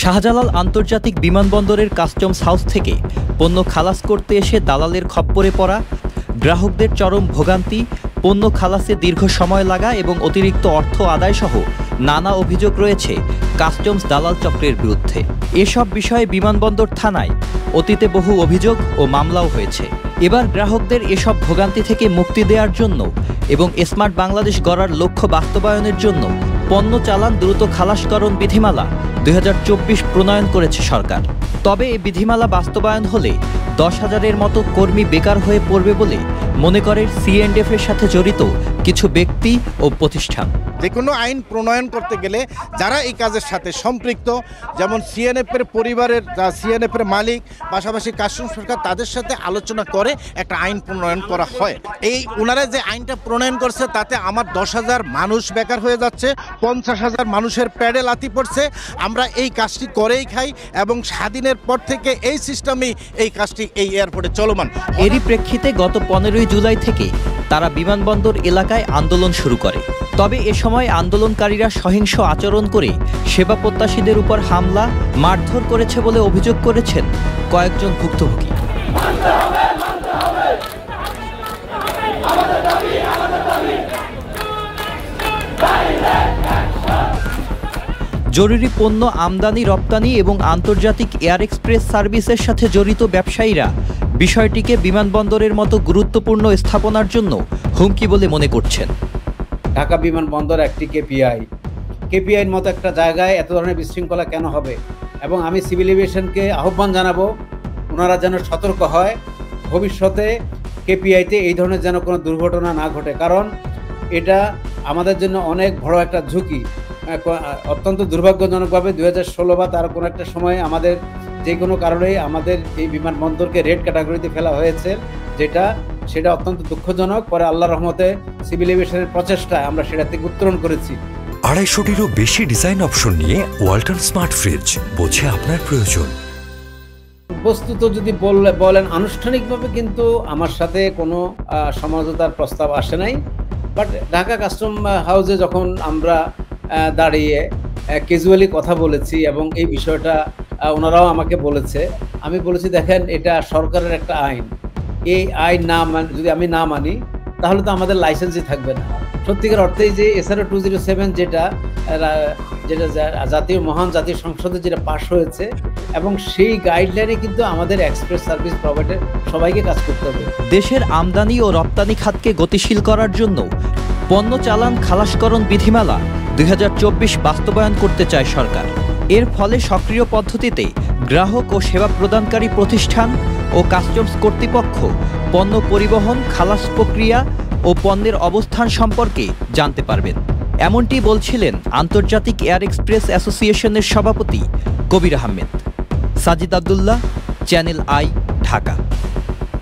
শাহজালাল আন্তর্জাতিক বিমানবন্দরের customs house থেকে পণ্য খালাস করতে এসে দালালের খপ্পরে পড়া, গ্রাহকদের চরম ভোগান্তি, পণ্য খালাসে দীর্ঘ সময় লাগা এবং অতিরিক্ত অর্থ আদায়সহ নানা অভিযোগ রয়েছে কাস্টমস দালাল চক্রের বিরুদ্ধে। এসব বিষয়ে বিমানবন্দর থানায় অতীতে বহু অভিযোগ ও মামলাও হয়েছে। এবার গ্রাহকদের এসব ভোগান্তি থেকে মুক্তি দেওয়ার জন্য এবং স্মার্ট বাংলাদেশ গড়ার লক্ষ্য বাস্তবায়নের জন্য পণ্য চালান দ্রুত খালাসকরণ বিধিমালা 2024 প্রণয়ন করেছে সরকার। তবে এই বিধিমালা বাস্তবায়ন হলে 10,000-এর মতো কর্মী বেকার হয়ে পড়বে বলে মনে করে C&F এর সাথে জড়িত কিছু ব্যক্তি ও প্রতিষ্ঠান। যে কোনো আইন প্রণয়ন করতে গেলে যারা এই কাজের সাথে সম্পৃক্ত, যেমন C&F এর পরিবারের C&F এর মালিক, পাশাপাশি কাস্টমস সরকার, তাদের সাথে আলোচনা করে একটা আইন প্রণয়ন করা হয়। এই ওনারা যে আইনটা প্রণয়ন করছে তাতে আমার 10,000 মানুষ বেকার হয়ে যাচ্ছে, 50,000 মানুষের প্যাডে লাথি পড়ছে। আমরা এই কাজটি করেই খাই এবং স্বাধীনের পর থেকে এই সিস্টেমেই এই কাজটি এই এয়ারপোর্টে চলমান। এরই প্রেক্ষিতে গত 15ই জুলাই থেকে তারা বিমানবন্দর এলাকায় আন্দোলন শুরু করে। তবে এ সময় আন্দোলনকারীরা সহিংস আচরণ করে সেবা প্রত্যাশীদের উপর হামলা, মারধর করেছে বলে অভিযোগ করেছেন কয়েকজন ভুক্তভোগী। জরুরি পণ্য আমদানি রপ্তানি এবং আন্তর্জাতিক এয়ার এক্সপ্রেস সার্ভিসের সাথে জড়িত ব্যবসায়ীরা বিষয়টিকে বিমানবন্দরের মতো গুরুত্বপূর্ণ স্থাপনার জন্য হুমকি বলে মনে করছেন। ঢাকা বিমানবন্দর একটি কেপিআইয়ের মতো একটা জায়গায় এত ধরনের বিশৃঙ্খলা কেন হবে? এবং আমি সিভিল এভিয়েশনকে আহ্বান জানাবো ওনারা যেন সতর্ক হয়, ভবিষ্যতে কেপিআইতে এই ধরনের যেন কোনো দুর্ঘটনা না ঘটে, কারণ এটা আমাদের জন্য অনেক বড় একটা ঝুঁকি। অত্যন্ত দুর্ভাগ্যজনকভাবে 2016 বা তার কোনো একটা সময় আমাদের যে কোনো কারণেই আমাদের এই বিমানবন্দরকে রেড ক্যাটাগরিতে ফেলা হয়েছে, সেটা অত্যন্ত দুঃখজনক। পরে আল্লাহর রহমতে সিভিল এভিয়েশনের প্রচেষ্টায় আমরা সেটা থেকে উত্তরণ করেছি। 250-টিরও বেশি ডিজাইন অপশন নিয়ে ওয়ালটন স্মার্ট ফ্রিজ, বোঝে আপনার প্রয়োজন। বস্তুত যদি বলেন আনুষ্ঠানিকভাবে কিন্তু আমার সাথে কোনো সমঝোতার প্রস্তাব আসে নাই, বাট ঢাকা কাস্টম হাউসে যখন আমরা দাঁড়িয়ে ক্যাজুয়ালি কথা বলেছি এবং এই বিষয়টা ওনারাও আমাকে বলেছে, আমি বলেছি দেখেন এটা সরকারের একটা আইন, এই আইন যদি আমি না মানি তাহলে তো আমাদের লাইসেন্সই থাকবে না। সত্যিকার অর্থেই যে SRO 207 যেটা মহান জাতীয় সংসদে যেটা পাশ হয়েছে এবং সেই গাইডলাইনে কিন্তু আমাদের এক্সপ্রেস সার্ভিস প্রোভাইডার সবাইকে কাজ করতে হবে। দেশের আমদানি ও রপ্তানি খাতকে গতিশীল করার জন্য পণ্য চালান খালাসকরণ বিধিমালা 2024 বাস্তবায়ন করতে চায় সরকার। এর ফলে সক্রিয় পদ্ধতিতে গ্রাহক ও সেবা প্রদানকারী প্রতিষ্ঠান ও কাস্টমস কর্তৃপক্ষ পণ্য পরিবহন, খালাস প্রক্রিয়া ও পণ্যের অবস্থান সম্পর্কে জানতে পারবেন। এমনটি বলছিলেন আন্তর্জাতিক এয়ার এক্সপ্রেস অ্যাসোসিয়েশনের সভাপতি কবির আহমেদ। Sajid Abdullah, channel i, Dhaka.